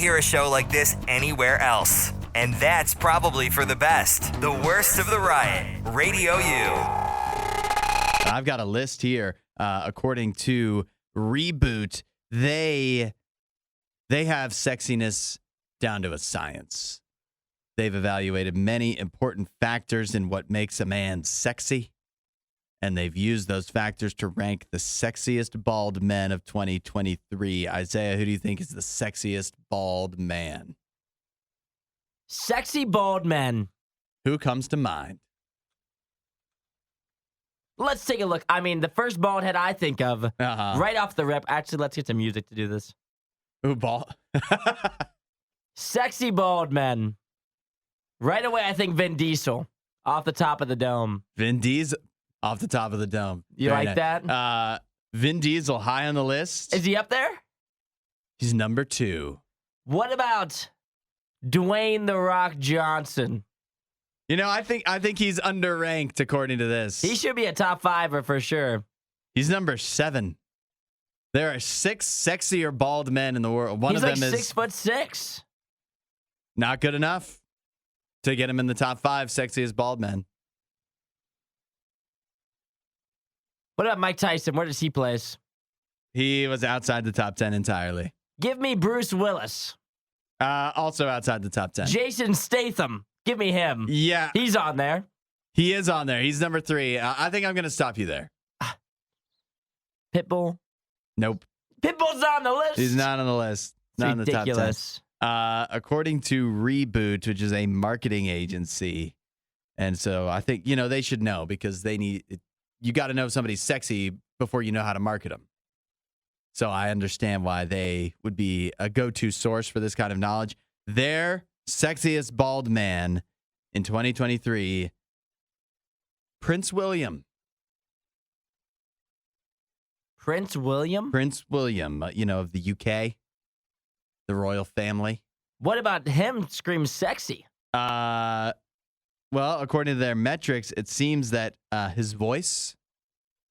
hear a show like this anywhere else. And that's probably for the best. The Worst of the Riot, Radio U. I've got a list here. According to Reboot, they have sexiness down to a science. They've evaluated many important factors in what makes a man sexy, and they've used those factors to rank the sexiest bald men of 2023. Isaiah, who do you think is the sexiest bald man? Sexy bald men. Who comes to mind? Let's take a look. I mean, the first bald head I think of, right off the rip. Actually, let's get some music to do this. Ooh, bald. Sexy bald men. Right away, I think Vin Diesel off the top of the dome. Vin Diesel off the top of the dome. You Very like nice. that? Vin Diesel high on the list. Is he up there? He's number 2. What about Dwayne "The Rock" Johnson? You know, I think he's underranked according to this. He should be a top 5-er for sure. He's number 7. There are 6 sexier bald men in the world. One He's of like them is 6'6". not good enough to get him in the top 5 sexiest bald men. What about Mike Tyson? Where does he place? He was outside the top 10 entirely. Give me Bruce Willis. Also outside the top 10. Jason Statham. Give me him. Yeah. He's on there. He is on there. He's number 3. I think I'm going to stop you there. Pitbull. Nope. Pitbull's on the list. He's not on the list. Not in the top 10. Ridiculous. According to Reboot, which is a marketing agency, and so I think, they should know because you got to know somebody's sexy before you know how to market them. So I understand why they would be a go-to source for this kind of knowledge. Their sexiest bald man in 2023, Prince William. Prince William? Prince William, of the UK, the royal family. What about him screams sexy? Well, according to their metrics, it seems that his voice,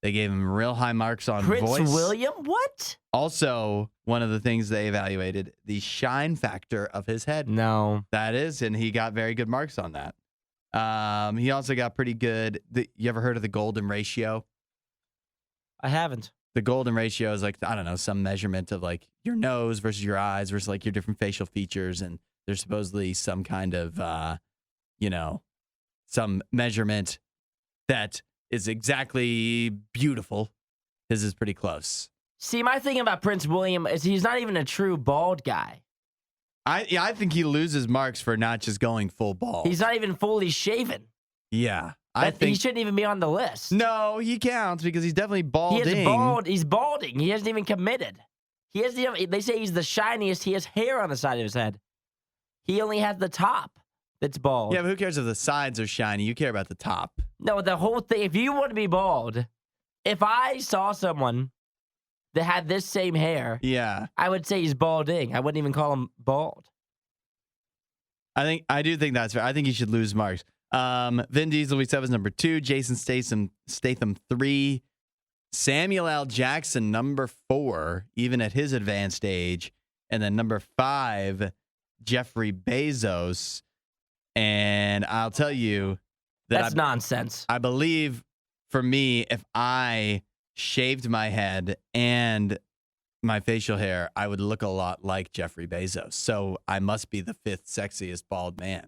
they gave him real high marks on Prince voice. William? What? Also, one of the things they evaluated, the shine factor of his head. No. That is, and he got very good marks on that. He also got pretty good. You ever heard of the golden ratio? I haven't. The golden ratio is like, I don't know, some measurement of like your nose versus your eyes versus like your different facial features. And there's supposedly some kind of, some measurement that is exactly beautiful. His is pretty close. See, my thing about Prince William is he's not even a true bald guy. I think he loses marks for not just going full bald. He's not even fully shaven. Yeah. I think he shouldn't even be on the list. No, he counts because he's definitely balding. He is bald. He's balding. He hasn't even committed. He hasn't even, they say he's the shiniest. He has hair on the side of his head. He only has the top that's bald. Yeah, but who cares if the sides are shiny? You care about the top. No, the whole thing. If you want to be bald, if I saw someone that had this same hair, yeah, I would say he's balding. I wouldn't even call him bald. I do think that's fair. I think he should lose marks. Vin Diesel, we said, was number 2. Jason Statham 3. Samuel L. Jackson, number 4, even at his advanced age. And then number 5, Jeffrey Bezos. And I'll tell you that's nonsense. I believe for me, if I shaved my head and my facial hair, I would look a lot like Jeffrey Bezos. So I must be the 5th sexiest bald man.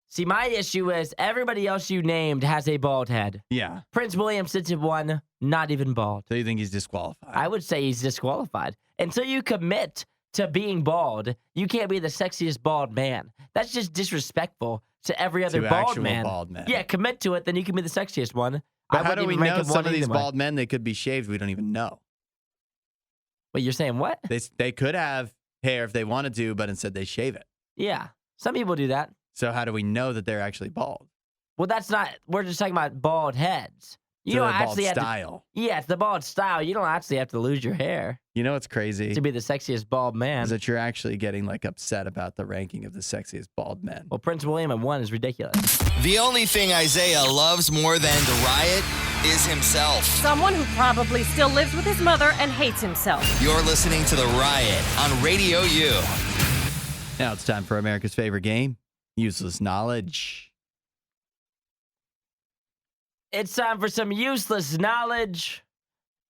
See, my issue is everybody else you named has a bald head. Yeah. Prince William sits at 1, not even bald. So you think he's disqualified? I would say he's disqualified. Until you commit to being bald, you can't be the sexiest bald man. That's just disrespectful to every other bald man. Yeah, commit to it, then you can be the sexiest one. But how do we know some of these bald men, they could be shaved? We don't even know. Wait, you're saying what? They could have hair if they wanted to, but instead they shave it. Yeah, some people do that. So how do we know that they're actually bald? Well, that's not, we're just talking about bald heads. You don't bald actually have style. Yeah, it's the bald style. You don't actually have to lose your hair You know what's crazy? to be the sexiest bald man. Is that you're actually getting like upset about the ranking of the sexiest bald men. Well, Prince William at 1 is ridiculous. The only thing Isaiah loves more than the riot is himself. Someone who probably still lives with his mother and hates himself. You're listening to The Riot on Radio U. Now it's time for America's favorite game, Useless Knowledge. It's time for some useless knowledge.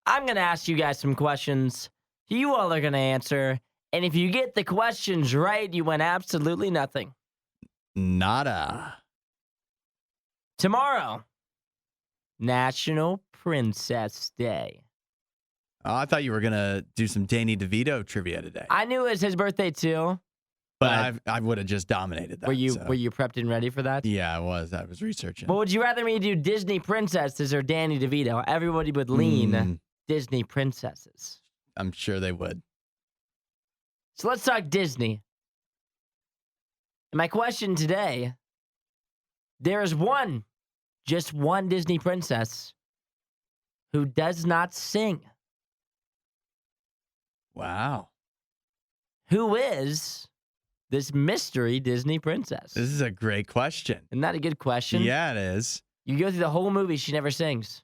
I'm going to ask you guys some questions. You all are going to answer. And if you get the questions right, you win absolutely nothing. Nada. Tomorrow, National Princess Day. Oh, I thought you were going to do some Danny DeVito trivia today. I knew it was his birthday too. But I would have just dominated that. Were you prepped and ready for that? Yeah, I was. I was researching. But would you rather me do Disney princesses or Danny DeVito? Everybody would lean Disney princesses. I'm sure they would. So let's talk Disney. And my question today, there is just one Disney princess who does not sing. Wow. Who is this mystery Disney princess? This is a great question. Isn't that a good question? Yeah, it is. You go through the whole movie, she never sings.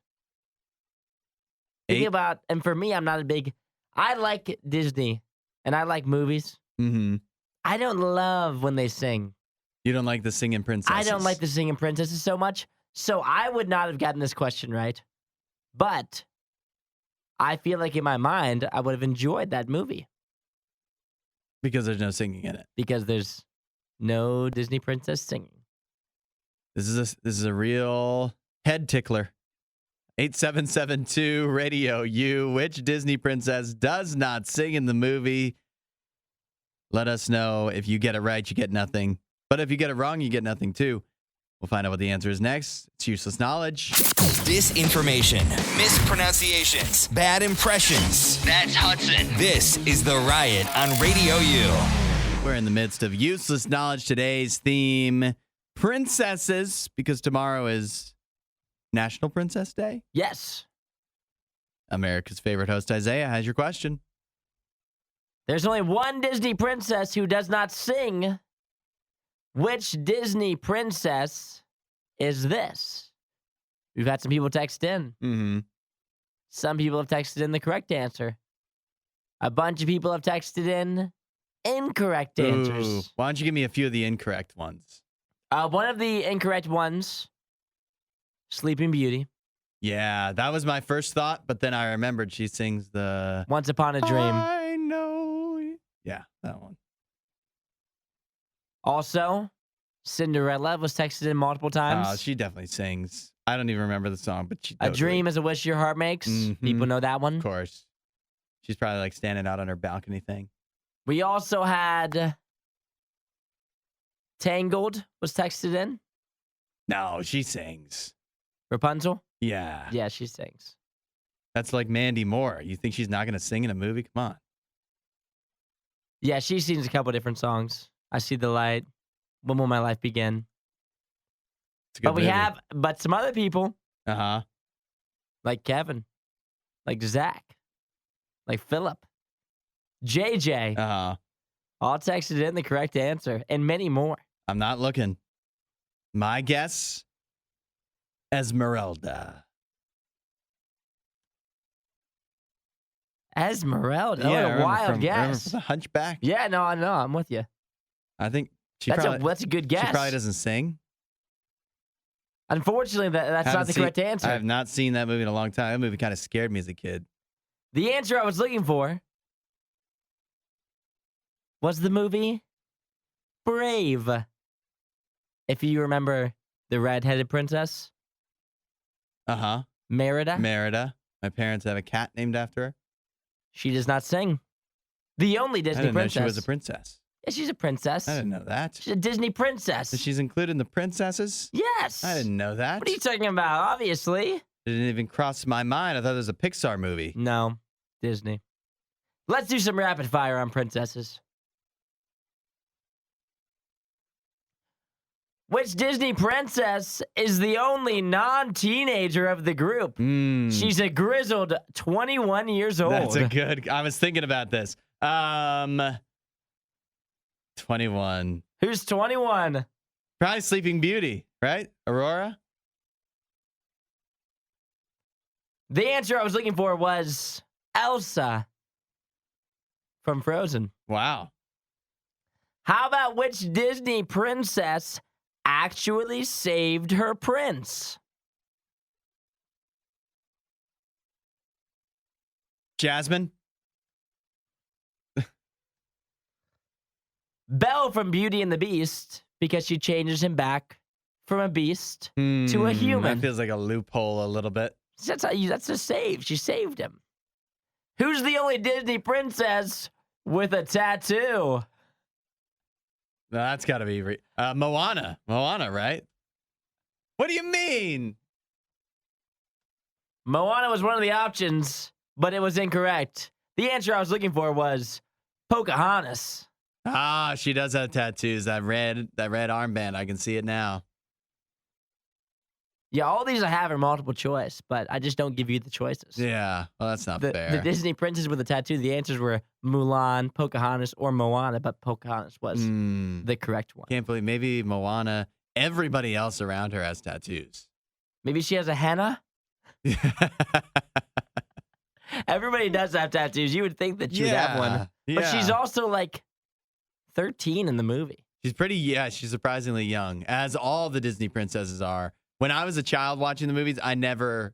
Think about, and for me, I like Disney, and I like movies. Mm-hmm. I don't love when they sing. You don't like the singing princesses? I don't like the singing princesses so much, so I would not have gotten this question right. But I feel like in my mind, I would have enjoyed that movie. Because there's no singing in it. Because there's no Disney princess singing. This is a real head tickler. 8772 Radio U. Which Disney princess does not sing in the movie? Let us know. If you get it right, you get nothing. But if you get it wrong, you get nothing too. We'll find out what the answer is next. It's Useless Knowledge. Disinformation, mispronunciations, bad impressions. That's Hudson. This is The Riot on Radio U. We're in the midst of Useless Knowledge. Today's theme, princesses, because tomorrow is National Princess Day. Yes. America's favorite host, Isaiah, has your question. There's only one Disney princess who does not sing. Which Disney princess is this? We've had some people text in. Mm-hmm. Some people have texted in the correct answer. A bunch of people have texted in incorrect answers. Ooh, why don't you give me a few of the incorrect ones? One of the incorrect ones, Sleeping Beauty. Yeah, that was my first thought, but then I remembered she sings the Once Upon a Dream. I know. Yeah, that one. Also, Cinderella was texted in multiple times. Oh, she definitely sings. I don't even remember the song, but she A Dream is a Wish Your Heart Makes. Mm-hmm. People know that one. Of course. She's probably like standing out on her balcony thing. We also had Tangled was texted in. No, she sings. Rapunzel? Yeah. Yeah, she sings. That's like Mandy Moore. You think she's not going to sing in a movie? Come on. Yeah, she sings a couple different songs. I See the Light. When Will My Life Begin? It's a good movie. But some other people, Uh-huh. like Kevin, like Zach, like Philip, JJ, Uh-huh. all texted in the correct answer, and many more. I'm not looking. My guess, Esmeralda. Esmeralda. Oh, Yeah, what a wild remember guess. The Hunchback? Yeah, no, I know. I'm with you. I think That's a good guess. She probably doesn't sing. Unfortunately, that's not the correct answer. I have not seen that movie in a long time. That movie kind of scared me as a kid. The answer I was looking for was the movie Brave. If you remember the red-headed princess. Uh-huh. Merida. Merida. My parents have a cat named after her. She does not sing. The only Disney I didn't princess. know she was a princess. Yeah, she's a princess. I didn't know that. She's a Disney princess. So she's included in the princesses? Yes. I didn't know that. What are you talking about? Obviously. It didn't even cross my mind. I thought it was a Pixar movie. No, Disney. Let's do some rapid fire on princesses. Which Disney princess is the only non-teenager of the group? She's a grizzled 21 years old. That's a good. I was thinking about this. 21. Who's 21? Probably Sleeping Beauty, right? Aurora? The answer I was looking for was Elsa from Frozen. Wow. How about which Disney princess actually saved her prince? Jasmine? Belle from Beauty and the Beast, because she changes him back from a beast to a human. That feels like a loophole a little bit. That's a save. She saved him. Who's the only Disney princess with a tattoo? No, that's got to be Moana. Moana, right? What do you mean? Moana was one of the options, but it was incorrect. The answer I was looking for was Pocahontas. Ah, she does have tattoos. That red armband. I can see it now. Yeah, all these I have are multiple choice, but I just don't give you the choices. Yeah, well, that's not fair. The Disney princess with a tattoo, the answers were Mulan, Pocahontas, or Moana, but Pocahontas was the correct one. Can't believe maybe Moana, everybody else around her has tattoos. Maybe she has a henna? Everybody does have tattoos. You would think that she would have one. But she's also like 13 in the movie. She's surprisingly young, as all the Disney princesses are. When I was a child watching the movies, I never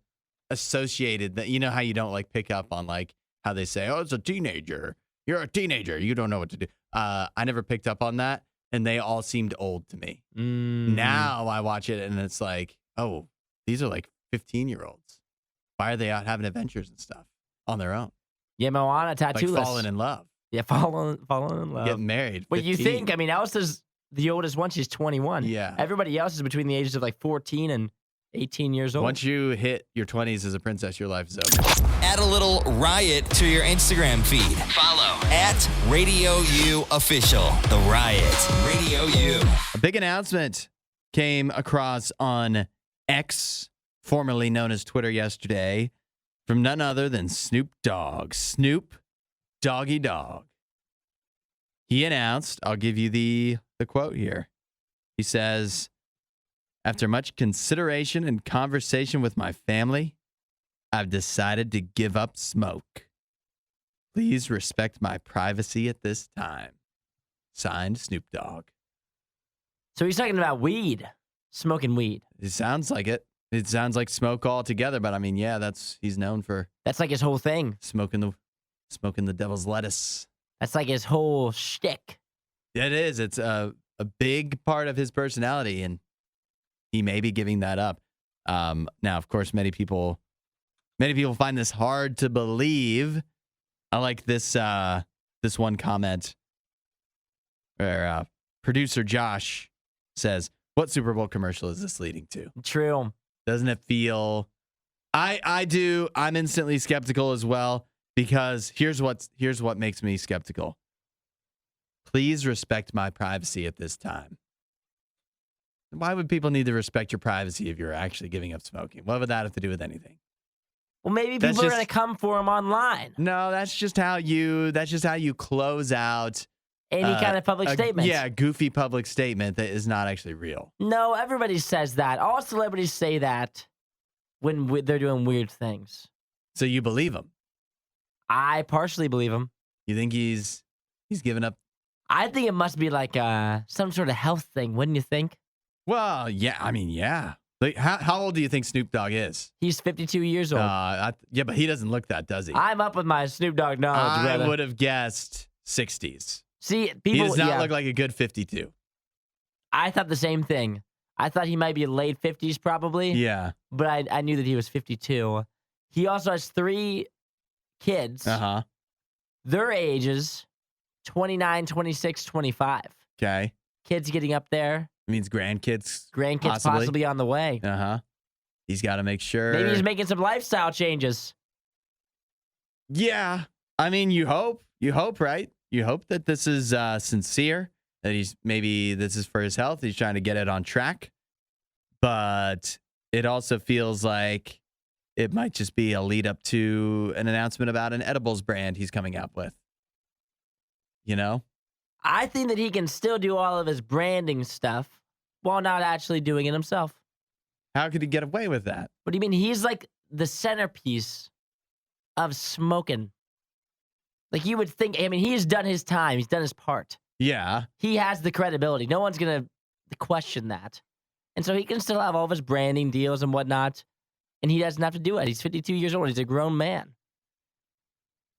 associated that. You know how you don't like pick up on like how they say, oh, it's a teenager. You're a teenager. You don't know what to do. I never picked up on that. And they all seemed old to me. Now I watch it and it's like, oh, these are like 15-year-olds. Why are they out having adventures and stuff on their own? Yeah, Moana tattoo like falling in love. Yeah, falling in love. Getting married. Well, you think, I mean, Elsa's the oldest one. She's 21. Yeah. Everybody else is between the ages of like 14 and 18 years old. Once you hit your 20s as a princess, your life is over. Add a little riot to your Instagram feed. Follow @RadioU Official. The Riot. Radio U. A big announcement came across on X, formerly known as Twitter, yesterday from none other than Snoop Dogg. Snoop Doggy Dogg. He announced, I'll give you the quote here. He says, after much consideration and conversation with my family, I've decided to give up smoke. Please respect my privacy at this time. Signed, Snoop Dogg. So he's talking about weed, smoking weed. It sounds like it. It sounds like smoke altogether, but I mean, yeah, he's known for. That's like his whole thing. Smoking the devil's lettuce. That's like his whole shtick. It is. It's a big part of his personality, and he may be giving that up. Now, of course, many people find this hard to believe. I like this one comment where producer Josh says, "What Super Bowl commercial is this leading to?" True. Doesn't it feel? I do. I'm instantly skeptical as well, because here's what makes me skeptical. Please respect my privacy at this time. Why would people need to respect your privacy if you're actually giving up smoking? What would that have to do with anything? Well, maybe people are going to come for him online. No, that's just how you close out any kind of public statement. Yeah, goofy public statement that is not actually real. No, everybody says that. All celebrities say that when they're doing weird things. So you believe him? I partially believe him. You think he's given up? I think it must be like some sort of health thing, wouldn't you think? Well, yeah. I mean, yeah. Like, how old do you think Snoop Dogg is? He's 52 years old. Yeah, but he doesn't look that, does he? I'm up with my Snoop Dogg knowledge. I would have guessed 60s. See, he does not look like a good 52. I thought the same thing. I thought he might be late 50s probably. Yeah. But I knew that he was 52. He also has 3 kids. Uh-huh. Their ages, 29, 26, 25. Okay. Kids getting up there. It means grandkids. Grandkids possibly on the way. Uh-huh. He's got to make sure. Maybe he's making some lifestyle changes. Yeah. I mean, you hope. You hope, right? You hope that this is sincere that maybe this is for his health. He's trying to get it on track. But it also feels like it might just be a lead up to an announcement about an edibles brand he's coming out with. You know? I think that he can still do all of his branding stuff while not actually doing it himself. How could he get away with that? What do you mean? He's like the centerpiece of smoking. Like you would think, I mean, he's done his time. He's done his part. Yeah. He has the credibility. No one's going to question that. And so he can still have all of his branding deals and whatnot. And he doesn't have to do it. He's 52 years old. He's a grown man.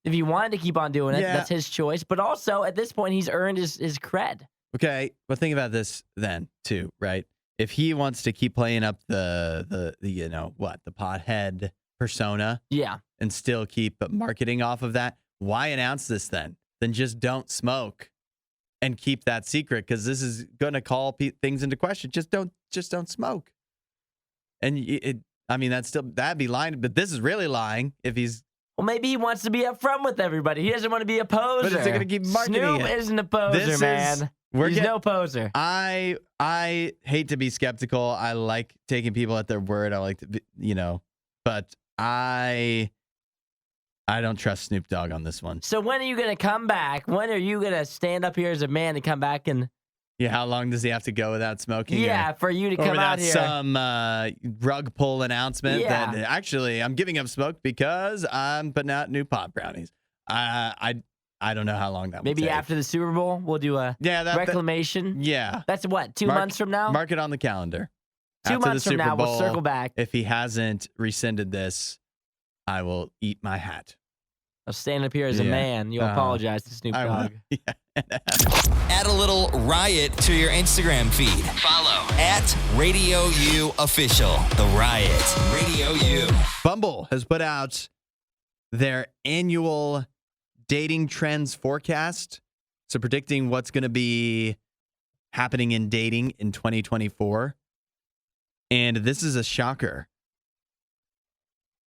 If he wanted to keep on doing it, that's his choice. But also, at this point, he's earned his cred. Okay, but think about this then, too, right? If he wants to keep playing up the pothead persona, and still keep marketing off of that, why announce this then? Then just don't smoke and keep that secret, because this is going to call things into question. Just don't smoke. And that'd be lying, but this is really lying if he's. Well, maybe he wants to be upfront with everybody. He doesn't want to be a poser. But it's going to keep marketing Snoop it. isn't a poser, man. He's no poser. I hate to be skeptical. I like taking people at their word. I like to, but I don't trust Snoop Dogg on this one. So when are you going to come back? When are you going to stand up here as a man and come back and... Yeah, how long does he have to go without smoking? Yeah, for you to come out here. Some rug pull announcement that actually I'm giving up smoke because I'm putting out new pot brownies. I don't know how long that will take. Maybe after the Super Bowl, we'll do a reclamation. That's what, 2 months from now? Mark it on the calendar. 2 months from now, we'll circle back. If he hasn't rescinded this, I will eat my hat. I'll stand up here as a man. You'll apologize to Snoop Dogg. Add a little riot to your Instagram feed. Follow @RadioU Official. The Riot. Radio U. Bumble has put out their annual dating trends forecast. So predicting what's going to be happening in dating in 2024. And this is a shocker.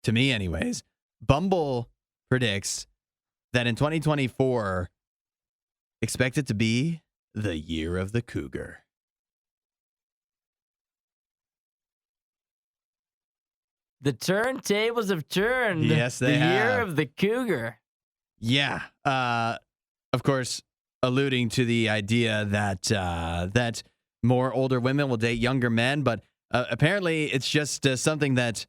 To me, anyways. Bumble predicts that in 2024, expect it to be the year of the cougar. The turntables have turned. Yes, they have. The year of the cougar. Yeah. Of course, alluding to the idea that more older women will date younger men, but apparently it's just something that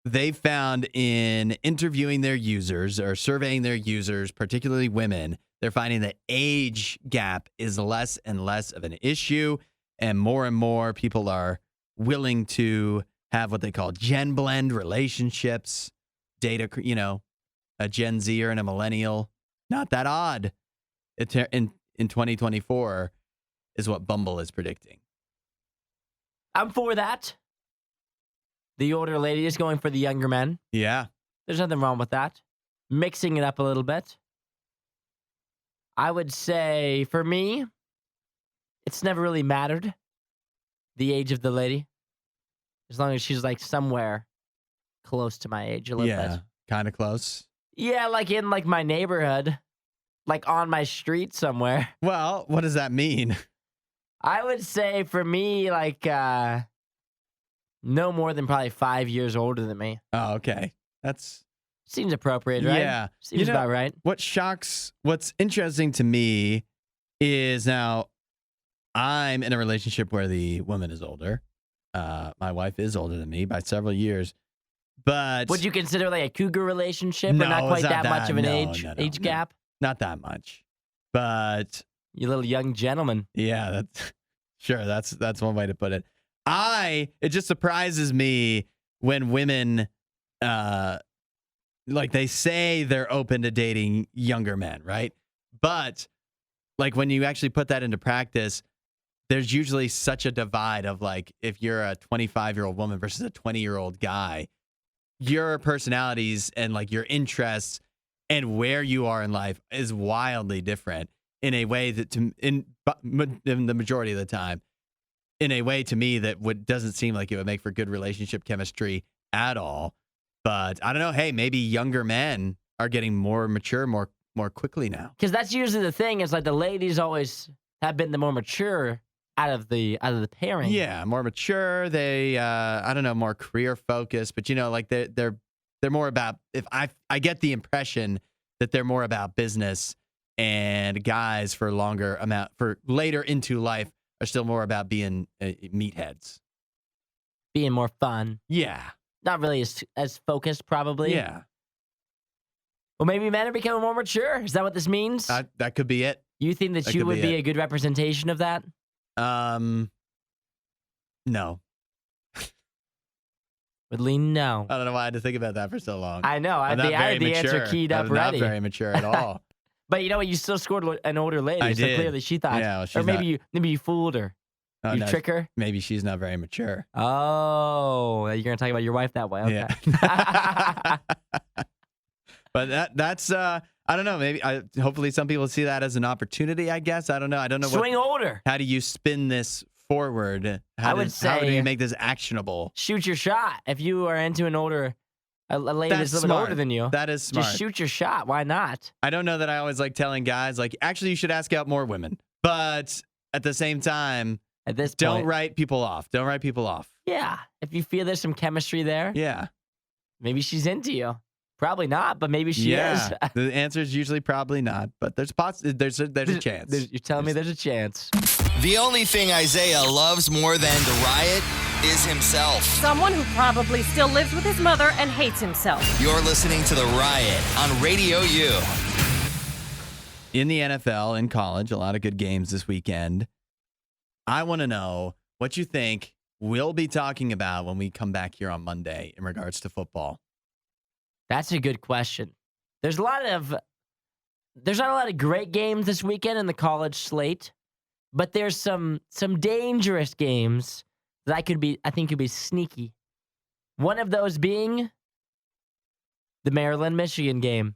they found in interviewing their users or surveying their users, particularly women. They're finding that age gap is less and less of an issue, and more people are willing to have what they call gen blend relationships, date a Gen Zer and a millennial. Not that odd. In 2024 is what Bumble is predicting. I'm for that. The older lady is going for the younger men. Yeah. There's nothing wrong with that. Mixing it up a little bit. I would say, for me, it's never really mattered, the age of the lady. As long as she's, like, somewhere close to my age a little bit. Yeah, kind of close. Yeah, like in, like, my neighborhood. Like, on my street somewhere. Well, what does that mean? I would say, for me, like, no more than probably 5 years older than me. Oh, okay. That's... Seems appropriate, right? Yeah. Seems about right. What's interesting to me is now I'm in a relationship where the woman is older. My wife is older than me by several years. But would you consider like a cougar relationship no, or not quite not that much of an age gap? Not that much. But you little young gentleman. Yeah, that's one way to put it. It just surprises me when women like they say they're open to dating younger men, right? But like when you actually put that into practice, there's usually such a divide of like if you're a 25-year-old woman versus a 20-year-old guy, your personalities and like your interests and where you are in life is wildly different in a way that in the majority of the time, in a way to me that doesn't seem like it would make for good relationship chemistry at all. But I don't know. Hey, maybe younger men are getting more mature more quickly now. Because that's usually the thing. Is like the ladies always have been the more mature out of the pairing. Yeah, more mature. They, I don't know, more career focused. But like they're more about. If I get the impression that they're more about business, and guys for later into life are still more about being meatheads, being more fun. Yeah, not really as focused, probably. Yeah. Well, maybe men are becoming more mature. Is that what this means? That could be it. You think that you would be a good representation of that? No. Would lean no. I don't know why I had to think about that for so long. I know. I had the answer keyed up ready. Not very mature at all. But you know what? You still scored an older lady. I so did. Clearly she thought. Yeah, well, or maybe you fooled her. Oh, you trick her? Maybe she's not very mature. Oh, you're going to talk about your wife that way. Okay. Yeah. But that's I don't know. Maybe hopefully some people see that as an opportunity, I guess. I don't know. Swing older. How do you spin this forward? I would say, how do you make this actionable? Shoot your shot. If you are into a lady that's a little bit older than you. That is smart. Just shoot your shot. Why not? I don't know that I always like telling guys, actually, you should ask out more women. But at the same time, don't write people off. Don't write people off. Yeah. If you feel there's some chemistry there. Yeah. Maybe she's into you. Probably not, but maybe she is. The answer is usually probably not, but there's a chance. You're telling me there's a chance. The only thing Isaiah loves more than the riot is himself. Someone who probably still lives with his mother and hates himself. You're listening to The Riot on RadioU. In the NFL, in college, a lot of good games this weekend. I want to know what you think we'll be talking about when we come back here on Monday in regards to football. That's a good question. There's not a lot of great games this weekend in the college slate, but there's some dangerous games that I think could be sneaky. One of those being the Maryland-Michigan game.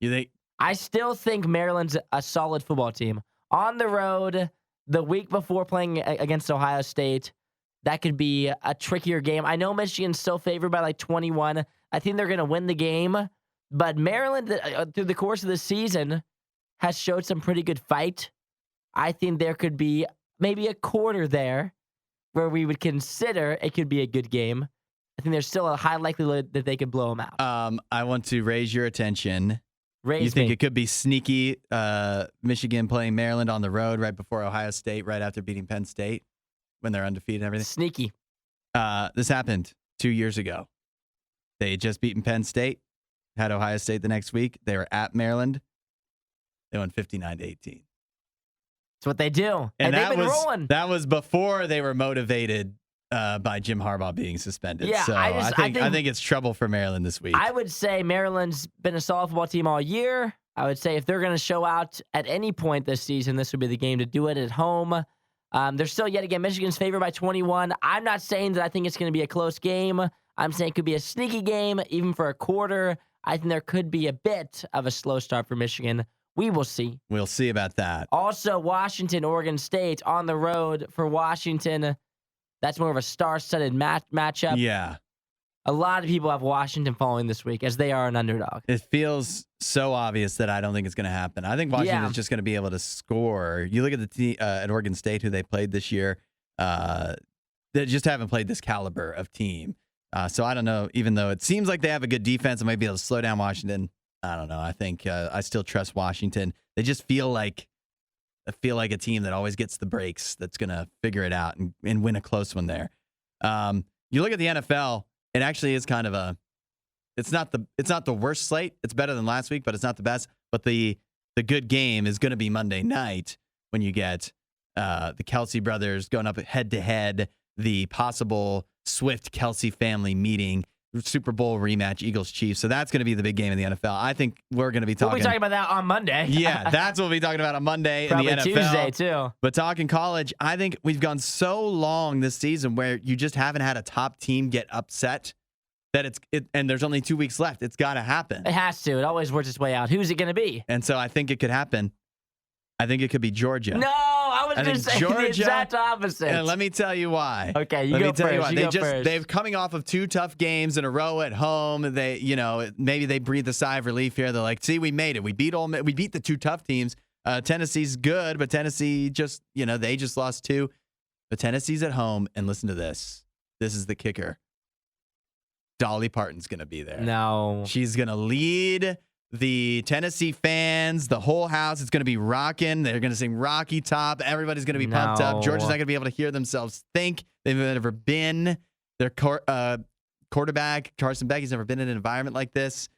You think? I still think Maryland's a solid football team. On the road, the week before playing against Ohio State, that could be a trickier game. I know Michigan's still favored by 21. I think they're going to win the game. But Maryland, through the course of the season, has showed some pretty good fight. I think there could be maybe a quarter there where we would consider it could be a good game. I think there's still a high likelihood that they could blow them out. I want to raise your attention. You think it could be sneaky, Michigan playing Maryland on the road right before Ohio State, right after beating Penn State when they're undefeated and everything? Sneaky. This happened 2 years ago. They had just beaten Penn State, had Ohio State the next week. They were at Maryland. They won 59-18. That's what they do. And they've been rolling. That was before they were motivated by Jim Harbaugh being suspended. Yeah, so I think it's trouble for Maryland this week. I would say Maryland's been a solid football team all year. I would say if they're going to show out at any point this season, this would be the game to do it at home. They're still, yet again, Michigan's favored by 21. I'm not saying that I think it's going to be a close game. I'm saying it could be a sneaky game, even for a quarter. I think there could be a bit of a slow start for Michigan. We will see. We'll see about that. Also, Washington, Oregon State on the road for Washington. That's more of a star-studded matchup. Yeah. A lot of people have Washington falling this week as they are an underdog. It feels so obvious that I don't think it's going to happen. I think Washington's just going to be able to score. You look at the team at Oregon State, who they played this year. They just haven't played this caliber of team. So I don't know. Even though it seems like they have a good defense and might be able to slow down Washington, I don't know. I think I still trust Washington. They just feel like a team that always gets the breaks. That's going to figure it out and win a close one there. You look at the NFL. It actually is kind of it's not the worst slate. It's better than last week, but it's not the best. But the good game is going to be Monday night when you get the Kelsey brothers going up head to head, the possible Swift-Kelsey family meeting, Super Bowl rematch, Eagles-Chiefs. So that's going to be the big game in the NFL. I think we're going to be talking. We'll be talking about that on Monday. Yeah, that's what we'll be talking about on Monday Probably in the NFL. Tuesday, too. But talking college, I think we've gone so long this season where you just haven't had a top team get upset that and there's only 2 weeks left. It's got to happen. It has to. It always works its way out. Who's it going to be? And so I think it could happen. I think it could be Georgia. No, I was going to say Georgia, the exact opposite. And let me tell you why. Okay, you go first. They've coming off of 2 tough games in a row at home. Maybe they breathe a sigh of relief here. They're like, see, we made it. We beat the 2 tough teams. Tennessee's good, but Tennessee just, they just lost 2. But Tennessee's at home, and listen to this. This is the kicker. Dolly Parton's going to be there. No. She's going to lead the Tennessee fans, the whole house. It's going to be rocking. They're going to sing Rocky Top. Everybody's going to be pumped up. Georgia's not going to be able to hear themselves think. They've never been. Their quarterback, Carson Becky's never been in an environment like this.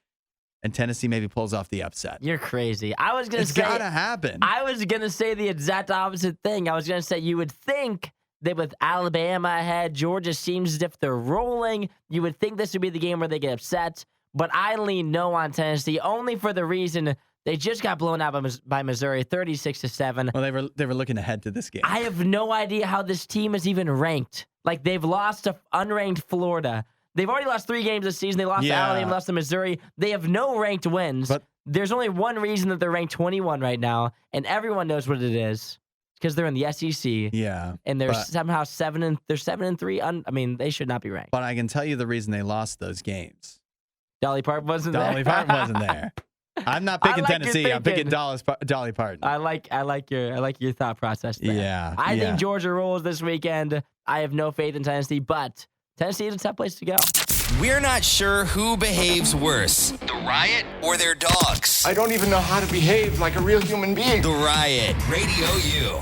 And Tennessee maybe pulls off the upset. You're crazy. I was going to say. It's got to happen. I was going to say the exact opposite thing. I was going to say you would think that with Alabama ahead, Georgia seems as if they're rolling. You would think this would be the game where they get upset. But I lean no on Tennessee, only for the reason they just got blown out by Missouri, 36-7. Well, they were looking ahead to this game. I have no idea how this team is even ranked. Like, they've lost to unranked Florida. They've already lost 3 games this season. They lost to Alabama, lost to Missouri. They have no ranked wins. But there's only one reason that they're ranked 21 right now, and everyone knows what it is. Because they're in the SEC. Yeah. And they're somehow 7-3. I mean, they should not be ranked. But I can tell you the reason they lost those games. Dolly Parton wasn't there. Dolly Parton wasn't there. I'm not picking Tennessee. I'm picking Dolly Parton. I like your thought process there. Yeah. I think Georgia rolls this weekend. I have no faith in Tennessee, but Tennessee is a tough place to go. We're not sure who behaves worse, the Riot or their dogs. I don't even know how to behave like a real human being. The Riot, Radio U.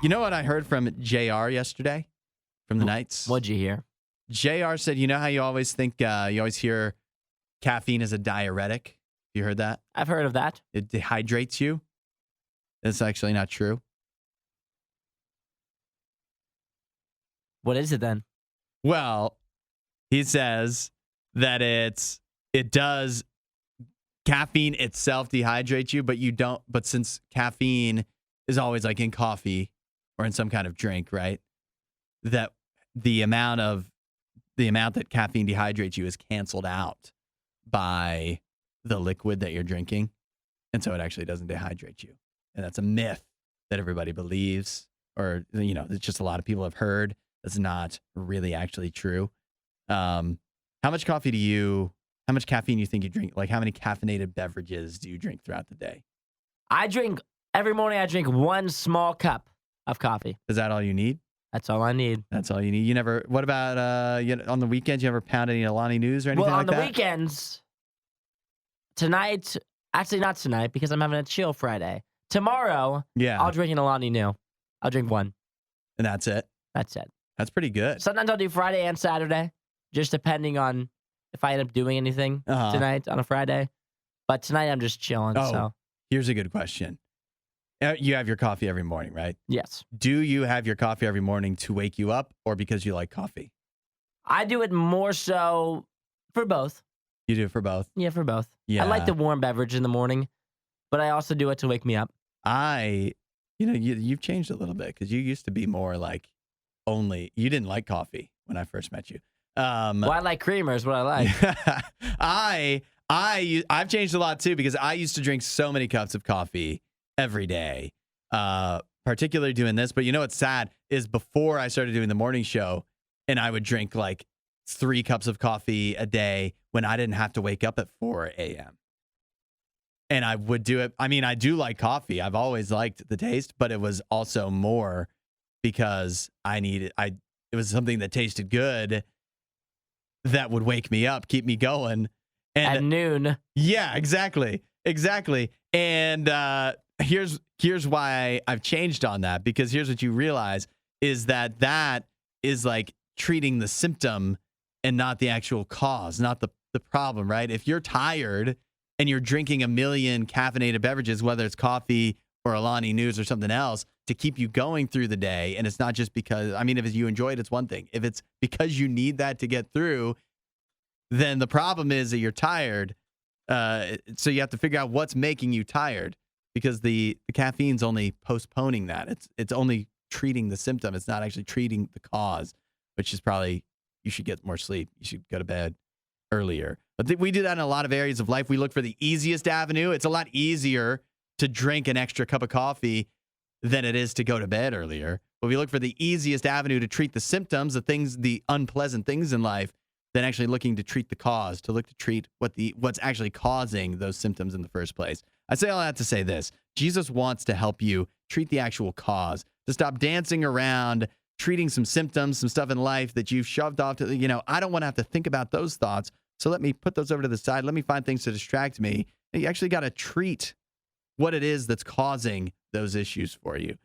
You know what I heard from JR yesterday from the Knights? What'd you hear? JR said, you know how you always think, you always hear caffeine is a diuretic? You heard that? I've heard of that. It dehydrates you. That's actually not true. What is it then? Well, he says that caffeine itself dehydrates you, but since caffeine is always like in coffee or in some kind of drink, right? That the amount that caffeine dehydrates you is canceled out by the liquid that you're drinking. And so it actually doesn't dehydrate you. And that's a myth that everybody believes, or, it's just a lot of people have heard. That's not really actually true. How much caffeine do you think you drink? Like, how many caffeinated beverages do you drink throughout the day? Every morning I drink 1 small cup of coffee. Is that all you need? That's all I need. That's all you need. What about on the weekends? You ever pound any Alani News or anything like that? Well, on the weekends, tonight, actually not tonight because I'm having a chill Friday. Tomorrow, I'll drink an Alani New. I'll drink 1. And that's it? That's it. That's pretty good. Sometimes I'll do Friday and Saturday, just depending on if I end up doing anything tonight on a Friday. But tonight I'm just chilling. So here's a good question. You have your coffee every morning, right? Yes. Do you have your coffee every morning to wake you up or because you like coffee? I do it more so for both. You do it for both? Yeah, for both. Yeah. I like the warm beverage in the morning, but I also do it to wake me up. You've changed a little bit because you used to be more like you didn't like coffee when I first met you. Well, I like creamer is what I like. I've changed a lot too because I used to drink so many cups of coffee every day, particularly doing this. But you know what's sad is before I started doing the morning show and I would drink like 3 cups of coffee a day when I didn't have to wake up at 4 a.m. And I would do it. I mean, I do like coffee. I've always liked the taste, but it was also more because it was something that tasted good that would wake me up, keep me going. And at noon. Yeah, exactly. And here's why I've changed on that, because here's what you realize is that is like treating the symptom and not the actual cause, not the problem, right? If you're tired and you're drinking a million caffeinated beverages, whether it's coffee or Alani News or something else, to keep you going through the day, and it's not just because, if you enjoy it, it's one thing. If it's because you need that to get through, then the problem is that you're tired. So you have to figure out what's making you tired, because the caffeine's only postponing that. It's only treating the symptom. It's not actually treating the cause, which is probably you should get more sleep. You should go to bed earlier. But we do that in a lot of areas of life. We look for the easiest avenue. It's a lot easier to drink an extra cup of coffee than it is to go to bed earlier. But we look for the easiest avenue to treat the symptoms, the unpleasant things in life, than actually looking to treat the cause, to look to treat what's actually causing those symptoms in the first place. I say all that to say this. Jesus wants to help you treat the actual cause, to stop dancing around, treating some symptoms, some stuff in life that you've shoved off to, I don't want to have to think about those thoughts. So let me put those over to the side. Let me find things to distract me. And you actually got to treat what it is that's causing those issues for you.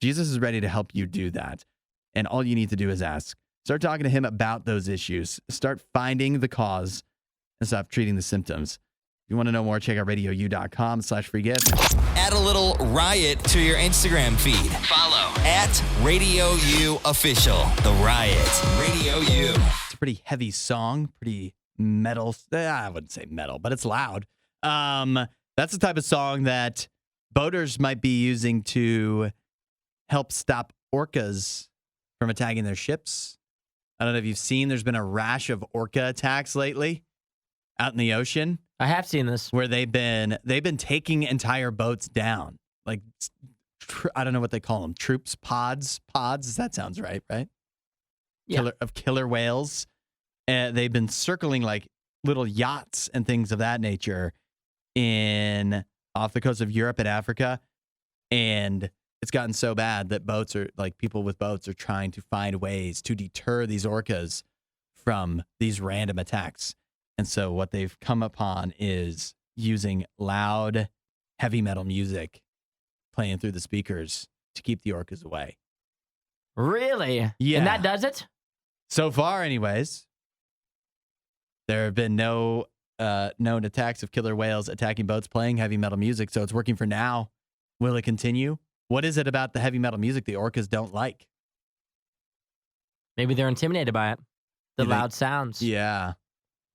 Jesus is ready to help you do that. And all you need to do is ask. Start talking to him about those issues. Start finding the cause and stop treating the symptoms. If you want to know more, check out RadioU.com/free gift. Add a little riot to your Instagram feed. Follow @RadioU Official. The Riot. Radio U. It's a pretty heavy song, pretty metal. I wouldn't say metal, but it's loud. That's the type of song that boaters might be using to help stop orcas from attacking their ships. I don't know if you've seen, there's been a rash of orca attacks lately out in the ocean. I have seen this. Where they've been taking entire boats down. Like, I don't know what they call them. Troops, pods. That sounds right? Yeah. Killer whales. They've been circling like little yachts and things of that nature off the coast of Europe and Africa. And it's gotten so bad that people with boats are trying to find ways to deter these orcas from these random attacks. And so what they've come upon is using loud, heavy metal music playing through the speakers to keep the orcas away. Really? Yeah. And that does it? So far, anyways. There have been no known attacks of killer whales attacking boats playing heavy metal music, so it's working for now. Will it continue? What is it about the heavy metal music the orcas don't like? Maybe they're intimidated by it. The loud sounds. Yeah,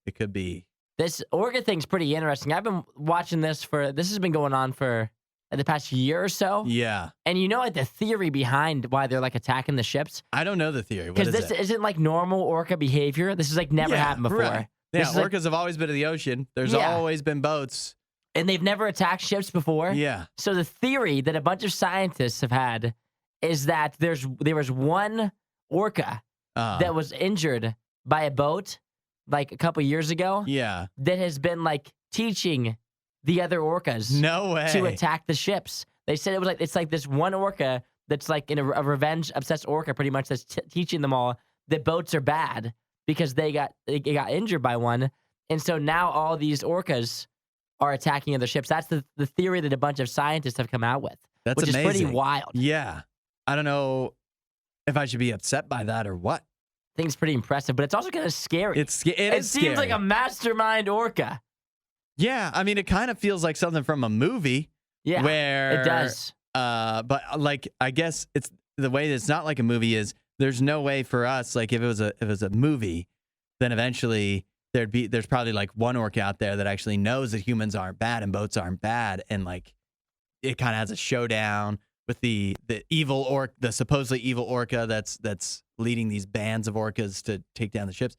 it could be. This orca thing's pretty interesting. I've been watching this has been going on for the past year or so. Yeah. And the theory behind why they're like attacking the ships? I don't know the theory. What is Because this isn't like normal orca behavior. This is like never happened before. Right. Yeah, orcas have always been in the ocean. There's always been boats. And they've never attacked ships before. Yeah. So the theory that a bunch of scientists have had is that there was one orca that was injured by a boat like a couple years ago. Yeah. That has been like teaching the other orcas to attack the ships. They said it's like this one orca that's like a revenge obsessed orca pretty much that's teaching them all that boats are bad because they got injured by one. And so now all these orcas are attacking other ships. That's the theory that a bunch of scientists have come out with. That's which amazing. is pretty wild. Yeah. I don't know if I should be upset by that or what. I think it's pretty impressive, but it's also kind of scary. It seems scary. like a mastermind orca. Yeah, I mean, it kind of feels like something from a movie. Yeah, where it does. But like, I guess it's the way that it's not like a movie is there's no way for us. Like, if it was a movie, then eventually there's probably like one orca out there that actually knows that humans aren't bad and boats aren't bad, and like it kind of has a showdown with the evil the supposedly evil orca that's leading these bands of orcas to take down the ships.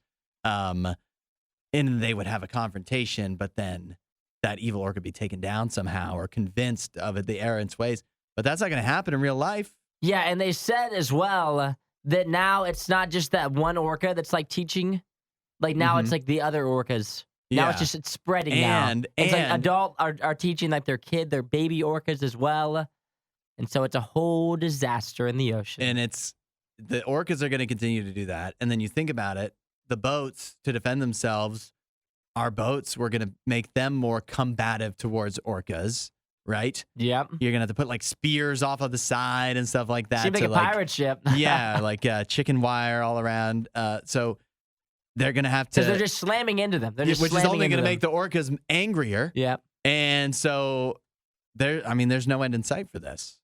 And they would have a confrontation, but then that evil orca be taken down somehow or convinced of the error in its ways. But that's not going to happen in real life. Yeah, and they said as well that now it's not just that one orca that's like teaching. Like now it's like the other orcas. Now it's spreading now. It's like adult are teaching like their baby orcas as well. And so it's a whole disaster in the ocean. And the orcas are going to continue to do that. And then you think about it, the boats to defend themselves, our boats, we're going to make them more combative towards orcas, right? Yep. You're going to have to put like spears off of the side and stuff like that. Seems like a pirate ship. Yeah, like chicken wire all around. So they're going to have to... Because they're just slamming into them. Which is only going to make the orcas angrier. Yep. And so there's no end in sight for this.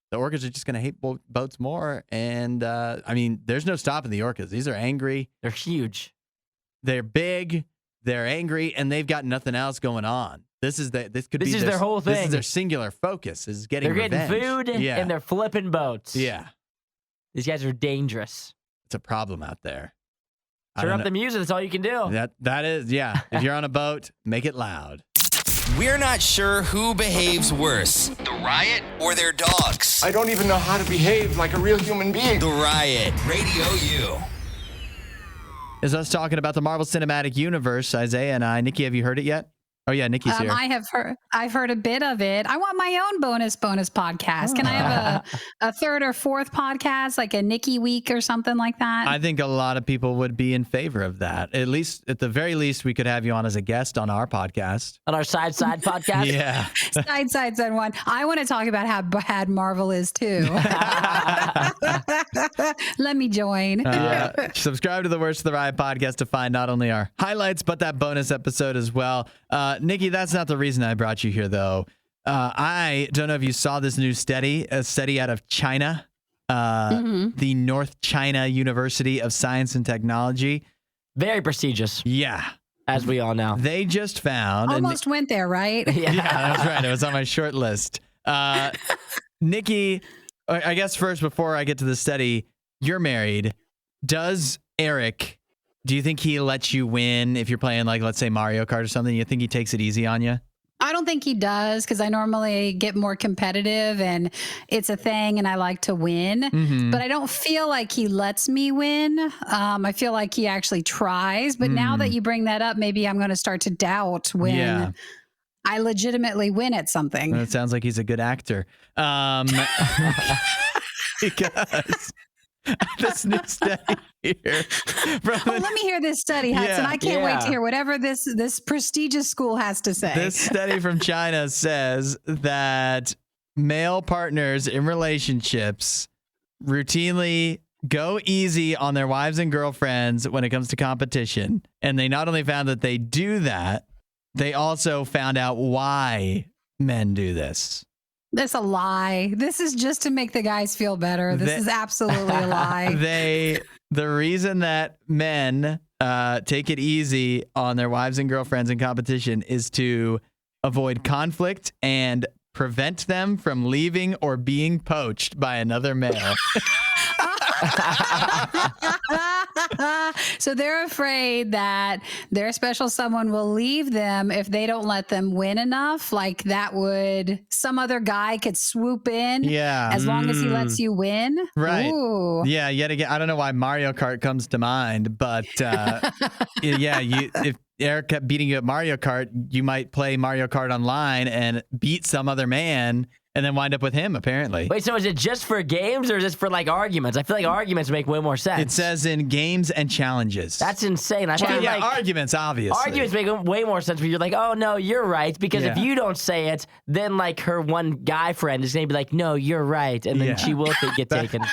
The orcas are just going to hate boats more. And, there's no stopping the orcas. These are angry. They're huge. They're big. They're angry. And they've got nothing else going on. This is their whole thing. This is their singular focus, is getting revenge. They're getting food and they're flipping boats. Yeah. These guys are dangerous. It's a problem out there. Turn up the music. That's all you can do. That is, yeah. If you're on a boat, make it loud. We're not sure who behaves worse, the Riot or their dogs. I don't even know how to behave like a real human being. The Riot, Radio U. Is us talking about the Marvel Cinematic Universe, Isaiah and I. Nikki, have you heard it yet? Oh yeah, Nikki's here. I've heard a bit of it. I want my own bonus podcast. Can I have a third or fourth podcast, like a Nikki week or something like that? I think a lot of people would be in favor of that. At the very least, we could have you on as a guest on our podcast. On our side podcast? Yeah. Side one. I want to talk about how bad Marvel is too. Let me join. Subscribe to the Worst of the Riot podcast to find not only our highlights, but that bonus episode as well. Nikki, that's not the reason I brought you here, though. I don't know if you saw this new study out of China, the North China University of Science and Technology. Very prestigious. Yeah. As we all know. They just found... Almost went there, right? Yeah, that's right. It was on my short list. Nikki, I guess first, before I get to the study, you're married. Does Eric... Do you think he lets you win if you're playing, like, let's say Mario Kart or something? You think he takes it easy on you? I don't think he does, because I normally get more competitive and it's a thing and I like to win. Mm-hmm. But I don't feel like he lets me win. I feel like he actually tries. But now that you bring that up, maybe I'm going to start to doubt when I legitimately win at something. Well, it sounds like he's a good actor. Because... this new study here. Let me hear this study, Hudson. I can't wait to hear whatever this prestigious school has to say. This study from China says that male partners in relationships routinely go easy on their wives and girlfriends when it comes to competition. And they not only found that they do that, they also found out why men do this. That's a lie. This is just to make the guys feel better. This is absolutely a lie. The reason that men take it easy on their wives and girlfriends in competition is to avoid conflict and prevent them from leaving or being poached by another male. So they're afraid that their special someone will leave them if they don't let them win enough. Like some other guy could swoop in as long as he lets you win. Right. Ooh. Yeah. Yet again, I don't know why Mario Kart comes to mind, but if Eric kept beating you at Mario Kart, you might play Mario Kart online and beat some other man and then wind up with him, apparently. Wait, so is it just for games or is this for, like, arguments? I feel like arguments make way more sense. It says in games and challenges. That's insane. I feel like arguments, obviously. Arguments make way more sense when you're like, oh, no, you're right. Because if you don't say it, then, like, her one guy friend is going to be like, no, you're right. And then she will get taken.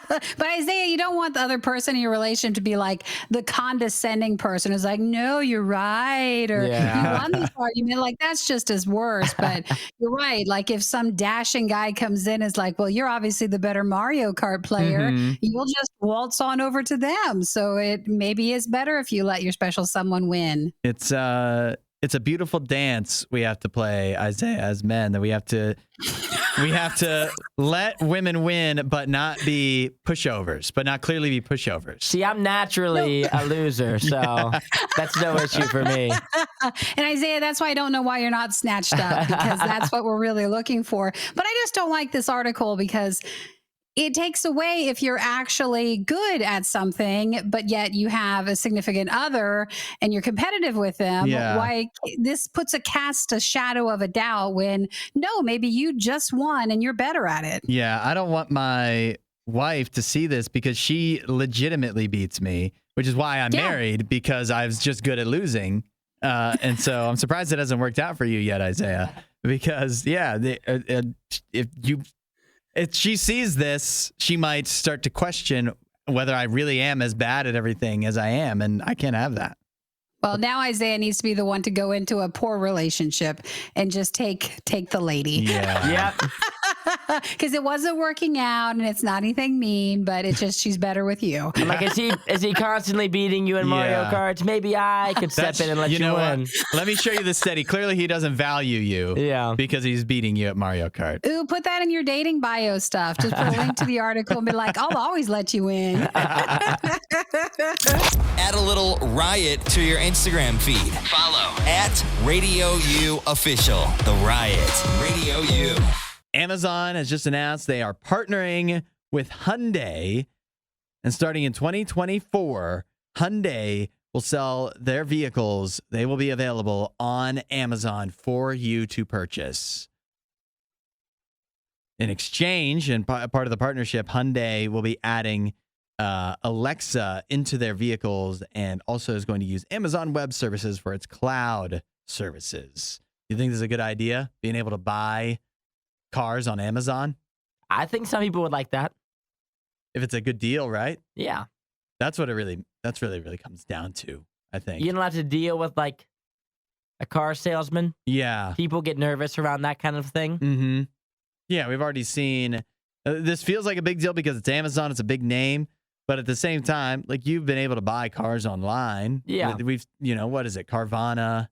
But Isaiah, you don't want the other person in your relation to be like the condescending person who's like, no, you're right. Or you won this argument. Like, that's just as worse. But you're right. Like, if some dashing guy comes in and is like, well, you're obviously the better Mario Kart player, you'll just waltz on over to them. So it maybe is better if you let your special someone win. It's a beautiful dance we have to play, Isaiah, as men, that we have to let women win, but not be pushovers, but not clearly be pushovers. See, I'm naturally a loser, so that's no issue for me. And Isaiah, that's why I don't know why you're not snatched up, because that's what we're really looking for. But I just don't like this article because it takes away if you're actually good at something, but yet you have a significant other and you're competitive with them. Yeah. Why this puts a shadow of a doubt when, no, maybe you just won and you're better at it. Yeah, I don't want my wife to see this because she legitimately beats me, which is why I'm married, because I was just good at losing. And so I'm surprised it hasn't worked out for you yet, Isaiah, because, if she sees this, she might start to question whether I really am as bad at everything as I am, and I can't have that. Well, now Isaiah needs to be the one to go into a poor relationship and just take the lady. Yeah. Yep. Because it wasn't working out, and it's not anything mean, but it's just she's better with you. I'm like, is he constantly beating you in Mario Kart? Maybe I could step in and let you win. What? Let me show you the study. Clearly, he doesn't value you because he's beating you at Mario Kart. Ooh, put that in your dating bio stuff. Just put a link to the article and be like, I'll always let you win. Add a little riot to your Instagram feed. Follow @RadioU Official. The Riot. RadioU. Amazon has just announced they are partnering with Hyundai, and starting in 2024, Hyundai will sell their vehicles. They will be available on Amazon for you to purchase. In exchange, and part of the partnership, Hyundai will be adding Alexa into their vehicles and also is going to use Amazon Web Services for its cloud services. You think this is a good idea, being able to buy cars on Amazon? I think some people would like that. If it's a good deal, right? Yeah. That's really comes down to, I think. You don't have to deal with like a car salesman. Yeah. People get nervous around that kind of thing. Mm-hmm. Yeah, we've already seen, this feels like a big deal because it's Amazon, it's a big name, but at the same time, like you've been able to buy cars online. Yeah. We've, what is it, Carvana,